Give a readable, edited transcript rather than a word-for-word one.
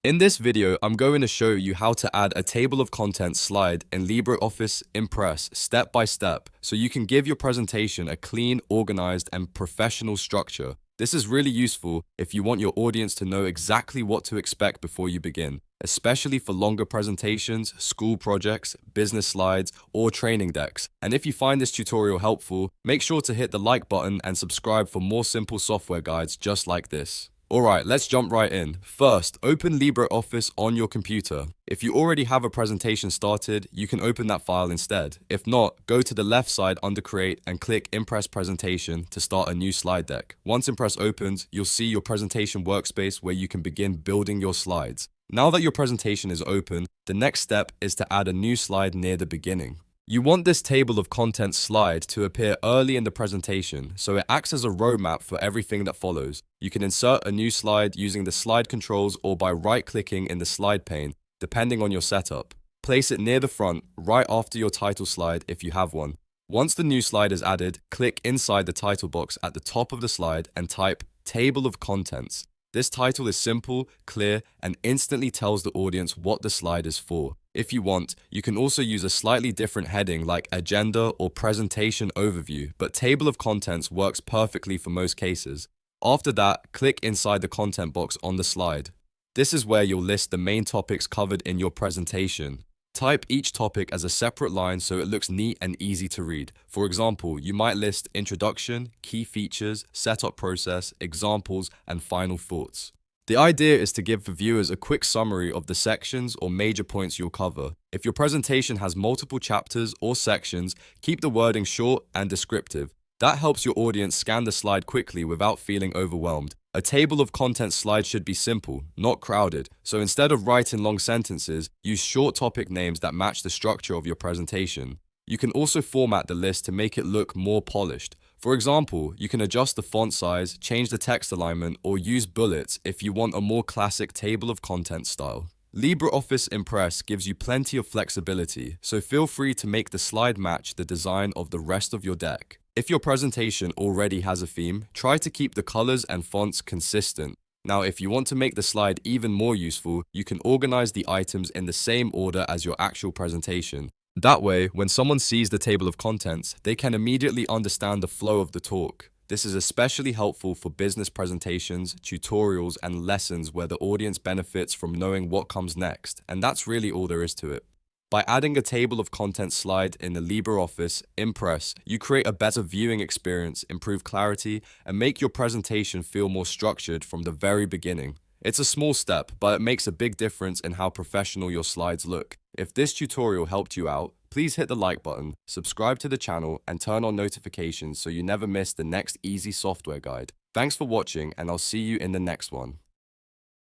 In this video, I'm going to show you how to add a table of contents slide in LibreOffice Impress step by step so you can give your presentation a clean, organized, and professional structure. This is really useful if you want your audience to know exactly what to expect before you begin, especially for longer presentations, school projects, business slides, or training decks. And if you find this tutorial helpful, make sure to hit the like button and subscribe for more simple software guides just like this. Alright, let's jump right in. First, open LibreOffice on your computer. If you already have a presentation started, you can open that file instead. If not, go to the left side under Create and click Impress Presentation to start a new slide deck. Once Impress opens, you'll see your presentation workspace where you can begin building your slides. Now that your presentation is open, the next step is to add a new slide near the beginning. You want this table of contents slide to appear early in the presentation, so it acts as a roadmap for everything that follows. You can insert a new slide using the slide controls or by right-clicking in the slide pane, depending on your setup. Place it near the front, right after your title slide if you have one. Once the new slide is added, click inside the title box at the top of the slide and type Table of Contents. This title is simple, clear, and instantly tells the audience what the slide is for. If you want, you can also use a slightly different heading like Agenda or Presentation Overview, but Table of Contents works perfectly for most cases. After that, click inside the content box on the slide. This is where you'll list the main topics covered in your presentation. Type each topic as a separate line so it looks neat and easy to read. For example, you might list Introduction, Key Features, Setup Process, Examples, and Final Thoughts. The idea is to give the viewers a quick summary of the sections or major points you'll cover. If your presentation has multiple chapters or sections, keep the wording short and descriptive. That helps your audience scan the slide quickly without feeling overwhelmed. A table of contents slide should be simple, not crowded, so instead of writing long sentences, use short topic names that match the structure of your presentation. You can also format the list to make it look more polished. For example, you can adjust the font size, change the text alignment, or use bullets if you want a more classic table of contents style. LibreOffice Impress gives you plenty of flexibility, so feel free to make the slide match the design of the rest of your deck. If your presentation already has a theme, try to keep the colors and fonts consistent. Now, if you want to make the slide even more useful, you can organize the items in the same order as your actual presentation. That way, when someone sees the table of contents, they can immediately understand the flow of the talk. This is especially helpful for business presentations, tutorials, and lessons where the audience benefits from knowing what comes next, and that's really all there is to it. By adding a table of contents slide in the LibreOffice Impress, you create a better viewing experience, improve clarity, and make your presentation feel more structured from the very beginning. It's a small step, but it makes a big difference in how professional your slides look. If this tutorial helped you out, please hit the like button, subscribe to the channel, and turn on notifications so you never miss the next easy software guide. Thanks for watching, and I'll see you in the next one.